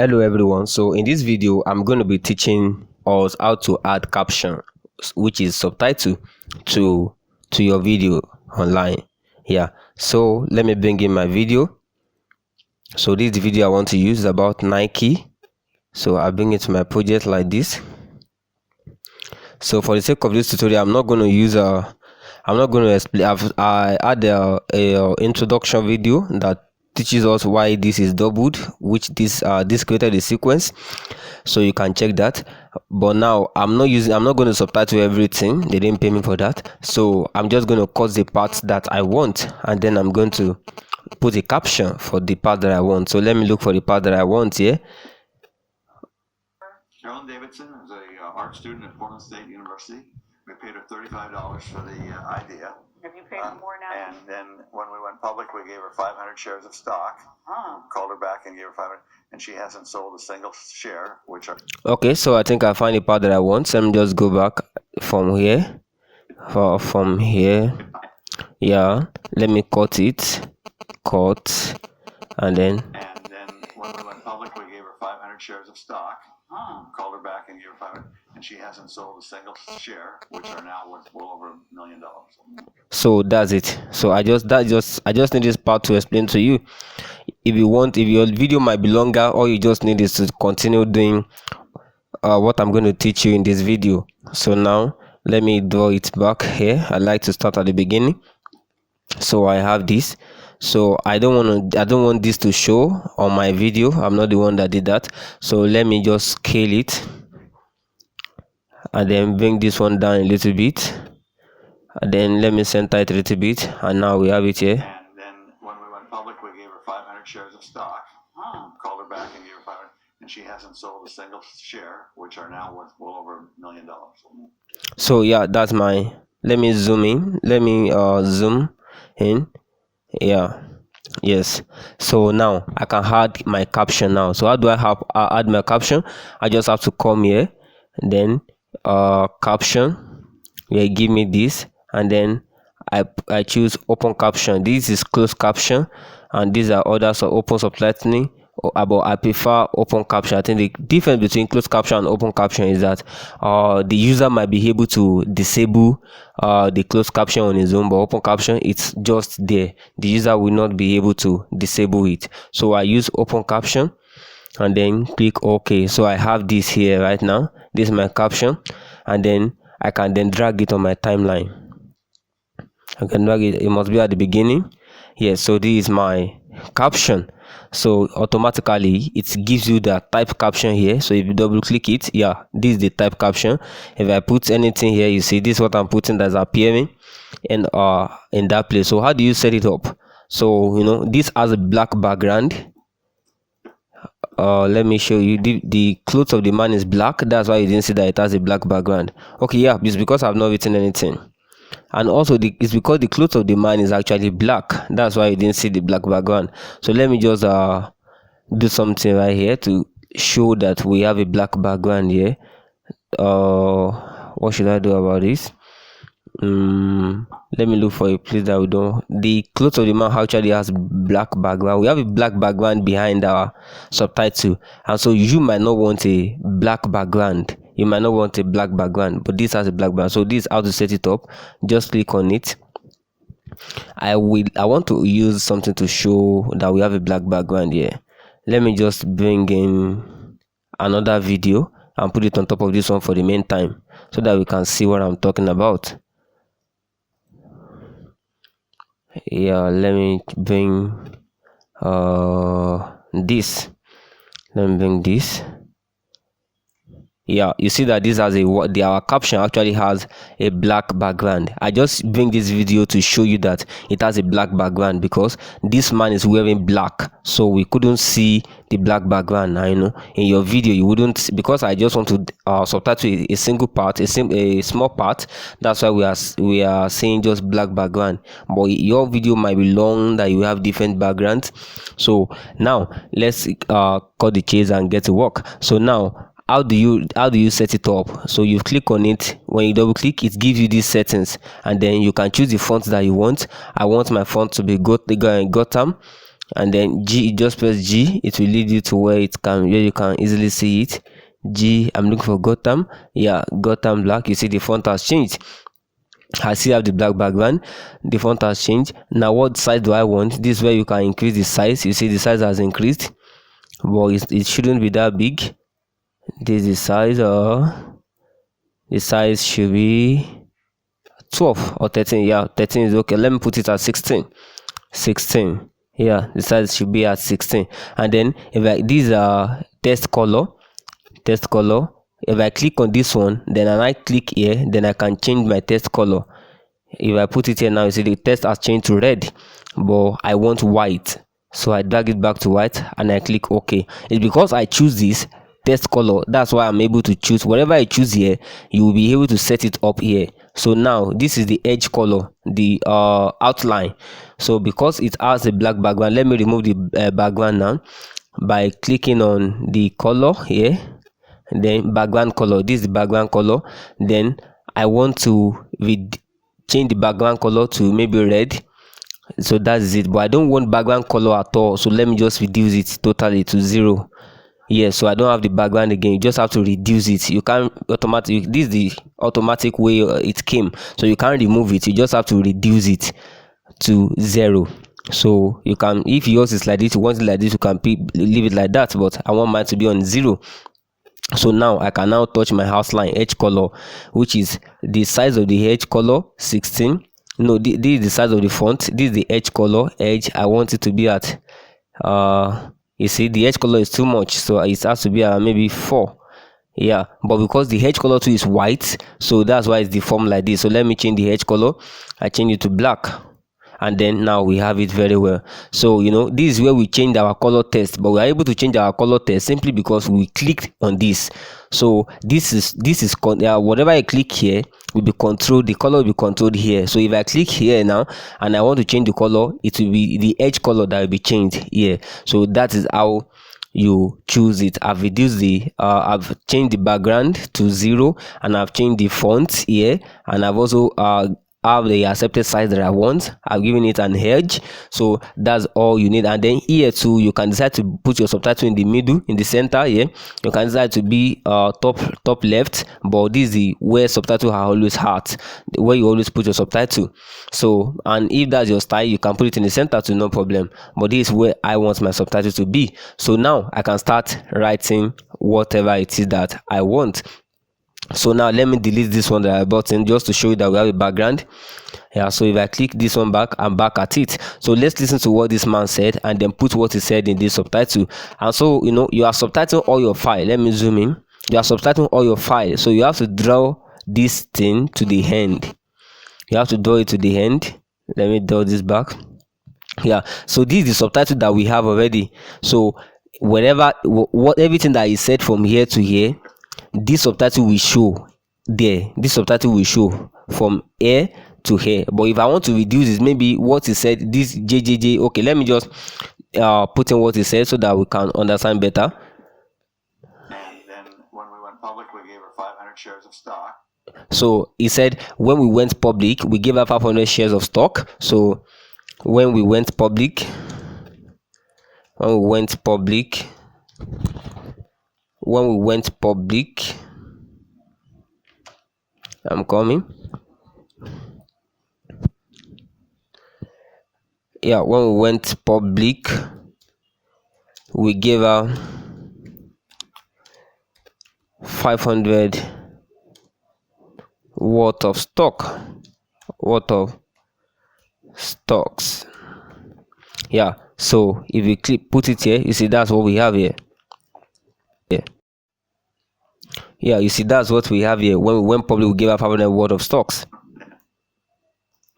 Hello everyone. So in this video I'm going to be teaching us how to add caption, which is subtitle, to your video online. So let me bring in my video. So this video I want to use is about Nike. So I bring it to my project like this. So for the sake of this tutorial, I'm not going to use I'm not going to explain. I add a introduction video that teaches us why this is doubled, which this created a sequence, so you can check that. But now I'm not going to subtitle everything. They didn't pay me for that, so I'm just going to cut the parts that I want, and then I'm going to put a caption for the part that I want. So let me look for the part that I want here. Carolyn Davidson is a art student at Portland State University. We paid her $35 for the idea. Have you paid her more now? And then when we went public, we gave her 500 shares of stock. Called her back and gave her 500, and she hasn't sold a single share. Okay, so I think I find the part that I want. So let me just go back from here. From here, yeah. Let me cut it. And then when we went public, we gave her 500 shares of stock. Called her back and gave her 500, and she hasn't sold a single share, which are now worth well over $1 million. So that's it. So I just need this part to explain to you. If your video might be longer, all you just need is to continue doing what I'm going to teach you in this video. So now let me draw it back here. I like to start at the beginning. So I have this. So I don't want this to show on my video. I'm not the one that did that. So let me just scale it and then bring this one down a little bit, and then let me center it a little bit, and now we have it here. And then when we went public, we gave her 500 shares of stock. Called her back and gave her 500, and she hasn't sold a single share, which are now worth well over $1 million. So yeah, that's my. Let me zoom in. Let me zoom in. Yeah, yes. So now I can add my caption now. So how do I add my caption? I just have to come here, and then caption. Yeah, give me this, and then I choose open caption. This is closed caption, and these are others are open subtitling. But I prefer open caption. I think the difference between closed caption and open caption is that the user might be able to disable the closed caption on his own, but open caption, it's just there. The user will not be able to disable it. So I use open caption and then click OK. So I have this here right now. This is my caption, and then I can then drag it on my timeline. I can drag it. It must be at the beginning. Yes. So this is my caption. So automatically it gives you the type caption here. So if you double click it, yeah, this is the type caption. If I put anything here, you see this is what I'm putting that's appearing in that place. So how do you set it up? So this has a black background. Let me show you. The clothes of the man is black. That's why you didn't see that it has a black background. Okay, yeah, it's because I've not written anything. And also it's because the clothes of the man is actually black. That's why you didn't see the black background. So let me just do something right here to show that we have a black background here. What should I do about this? Let me look for a place that we don't. The clothes of the man actually has black background. We have a black background behind our subtitle, and so you might not want a black background. You might not want a black background, but this has a black background. So this is how to set it up. Just click on it. I want to use something to show that we have a black background here. Let me just bring in another video and put it on top of this one for the meantime, so that we can see what I'm talking about. Yeah, let me bring this. Let me bring this. Yeah, you see that this has our caption actually has a black background. I just bring this video to show you that it has a black background because this man is wearing black, so we couldn't see the black background. I know in your video you wouldn't, because I just want to subtitle a single part, a small part. That's why we are saying just black background, but your video might be long that you have different backgrounds. So now let's cut the chase and get to work. So now how do you set it up? So you click on it. When you double click, it gives you these settings, and then you can choose the font that you want. I want my font to be Gotham. and then G, just press G. It will lead you to where you can easily see it. G, I'm looking for Gotham. Yeah, Gotham Black. You see the font has changed. I still have the black background. The font has changed. Now what size do I want? This is where you can increase the size. You see the size has increased, but it shouldn't be that big. This is the size. The size should be 12 or 13. Yeah, 13 is okay. Let me put it at 16. 16. Yeah, the size should be at 16. And then if these are test color, if I click on this one, then I click here, then I can change my test color. If I put it here now, you see the text has changed to red, but I want white, so I drag it back to white and I click OK. It's because I choose this text color, that's why I'm able to choose. Whatever I choose here, you will be able to set it up here. So now this is the edge color, the outline. So because it has a black background, let me remove the background now by clicking on the color here, and then background color. This is the background color. Then I want to change the background color to maybe red, so that's it. But I don't want background color at all, so let me just reduce it totally to 0. Yeah, so I don't have the background again. You just have to reduce it. You can't automatic, this is the automatic way it came, so you can't remove it. You just have to reduce it to 0. So you can, if yours is like this, you want it like this, you can leave it like that, but I want mine to be on 0. So now I can now touch my outline edge color, which is the size of the edge color 16. No, this is the size of the font. This is the edge color. Edge, I want it to be at you see the edge color is too much, so it has to be at maybe 4. Yeah, but because the edge color too is white, so that's why it's deformed like this. So let me change the edge color. I change it to black, and then now we have it very well. So this is where we change our color text, but we are able to change our color text simply because we clicked on this. So this is whatever I click here will be controlled, the color will be controlled here. So if I click here now and I want to change the color, it will be the edge color that will be changed here. So that is how you choose it. I've reduced I've changed the background to 0, and I've changed the font here, and I've also have the accepted size that I want. I've given it an edge, so that's all you need. And then here too, you can decide to put your subtitle in the middle, in the center here. You can decide to be top left, but this is where subtitle are always at, where you always put your subtitle. So, and if that's your style, you can put it in the center too, no problem, but this is where I want my subtitle to be. So now I can start writing whatever it is that I want. So now let me delete this one that I brought in, just to show you that we have a background. Yeah, so if I click this one back, I'm back at it. So let's listen to what this man said and then put what he said in this subtitle. And so you are subtitling all your file. Let me zoom in. You are subtitling all your file, so you have to draw this thing to the end. You have to draw it to the end. Let me draw this back. Yeah, so this is the subtitle that we have already. So everything that is said from here to here, this subtitle will show there. This subtitle will show from here to here. But if I want to reduce it, maybe what he said, this JJJ, okay, let me just put in what he said so that we can understand better. And then when we went public, we gave her 500 shares of stock. So he said when we went public, we gave her 500 shares of stock. So when we went public, I'm coming. Yeah, when we went public, we gave her 500 worth of stocks. Yeah, so if you put it here, you see that's what we have here. Yeah, you see that's what we have here. When we went public, we gave her 500 worth of stocks.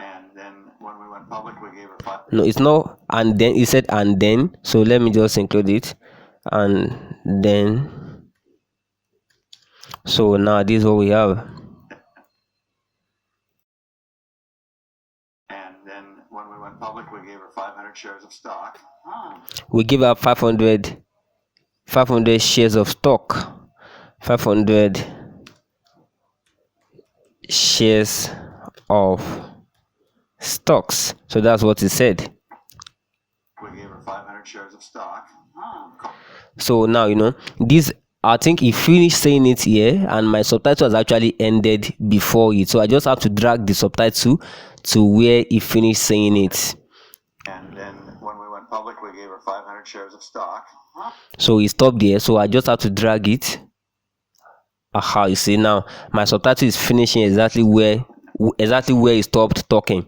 And then when we went public, we gave her 5. No, it's not. And then he said and then. So let me just include it. And then. So now this is what we have. And then when we went public, we gave her 500 shares of stock. We give her 500 shares of stock. 500 shares of stocks. So that's what he said. We gave her 500 of stock. So now this, I think he finished saying it here and my subtitle has actually ended before it, so I just have to drag the subtitle to where he finished saying it. And then when we went public, we gave her 500 shares of stock. So he stopped there, so I just have to drag it. Aha, you see now my subtitle is finishing exactly where he stopped talking.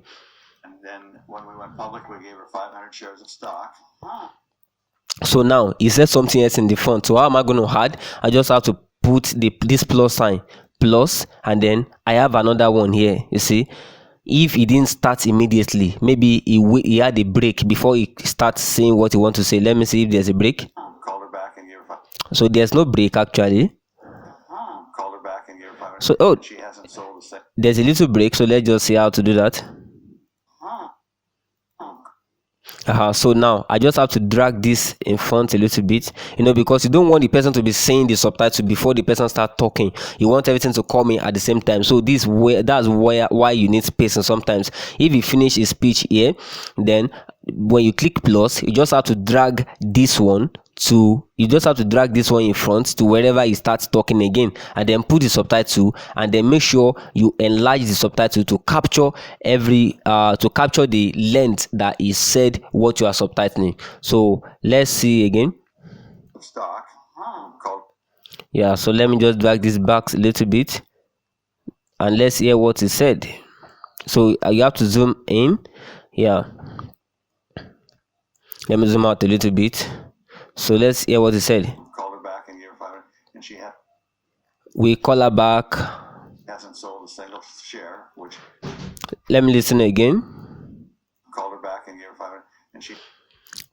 And then when we went public, we gave her 500 shares of stock. So now he said something else in the front. So how am I going to add? I just have to put this plus sign, plus, and then I have another one here. You see, if he didn't start immediately, maybe he had a break before he starts saying what he wants to say. Let me see if there's a break. Called her back and gave her 500. So there's no break actually. Called her back and gave her 500. So She hasn't sold the same. there's a little break. So let's just see how to do that. So now I just have to drag this in front a little bit, because you don't want the person to be saying the subtitle before the person start talking. You want everything to come in at the same time. So that's why you need spacing sometimes. If you finish his speech here, then when you click plus, you just have to drag this one in front to wherever he starts talking again, and then put the subtitle, and then make sure you enlarge the subtitle to capture the length that he said what you are subtitling. So let's see again. Stock. Yeah, so let me just drag this back a little bit and let's hear what he said. So you have to zoom in. Yeah, let me zoom out a little bit. So let's hear what he said. Called her back and gave her 500, and we call her back. Hasn't sold a single share. Which. Let me listen again. Called her back and gave her 500, and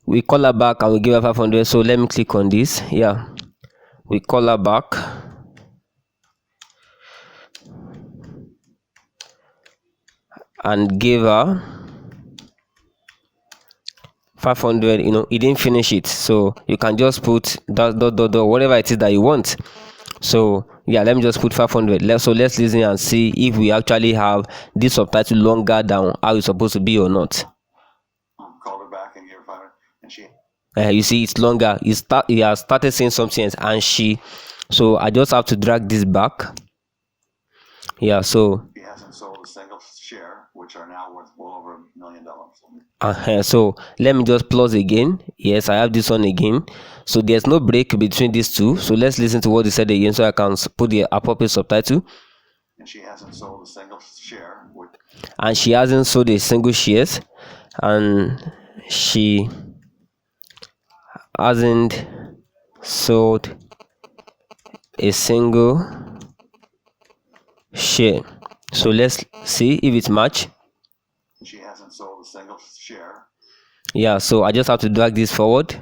we call her back and we give her 500. So let me click on this. Yeah, we call her back and give her 500. He didn't finish it, so you can just put whatever it is that you want. So yeah, let me just put 500. Let's listen and see if we actually have this subtitle longer than how it's supposed to be or not. Called her back and gave her 500, and she. You see, it's longer. He has started saying something else, and she. So I just have to drag this back. Yeah, so. He hasn't sold a single share, which are now worth well over $1 million. So let me just plus again. Yes, I have this one again. So there's no break between these two. So let's listen to what he said again, so I can put the appropriate subtitle. And she hasn't sold a single share. And she hasn't sold a single shares. And she hasn't sold a single share. So let's see if it's match. She hasn't sold a single share. Yeah, so I just have to drag this forward.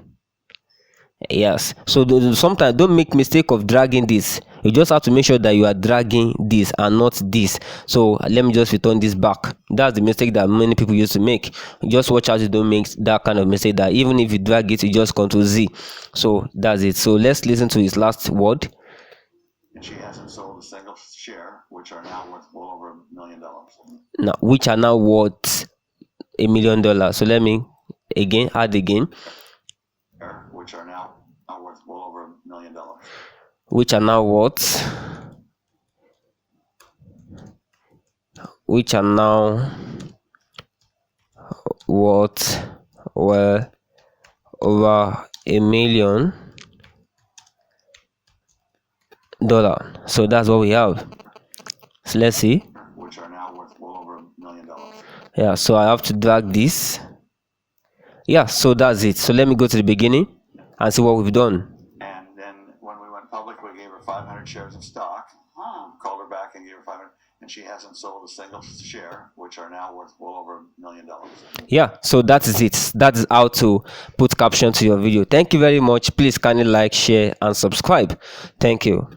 Yes, so sometimes don't make mistake of dragging this. You just have to make sure that you are dragging this and not this. So let me just return this back. That's the mistake that many people used to make. Just watch out you don't make that kind of mistake, that even if you drag it, you just Ctrl Z. So that's it. So let's listen to his last word. And she hasn't sold a single share, which are now worth well over $1 million. Now, which are now worth $1 million. So let me add again. Which are now worth well over $1 million. Which are now worth well over $1 million. So that's what we have. So let's see. Which are now worth well over $1 million. Yeah, so I have to drag this. Yeah, so that's it. So let me go to the beginning and see what we've done. And then when we went public, we gave her 500 shares of stock. Called her back and gave her 500, and she hasn't sold a single share, which are now worth well over $1 million. Yeah, so that is it. That is how to put caption to your video. Thank you very much. Please kindly like, share, and subscribe. Thank you.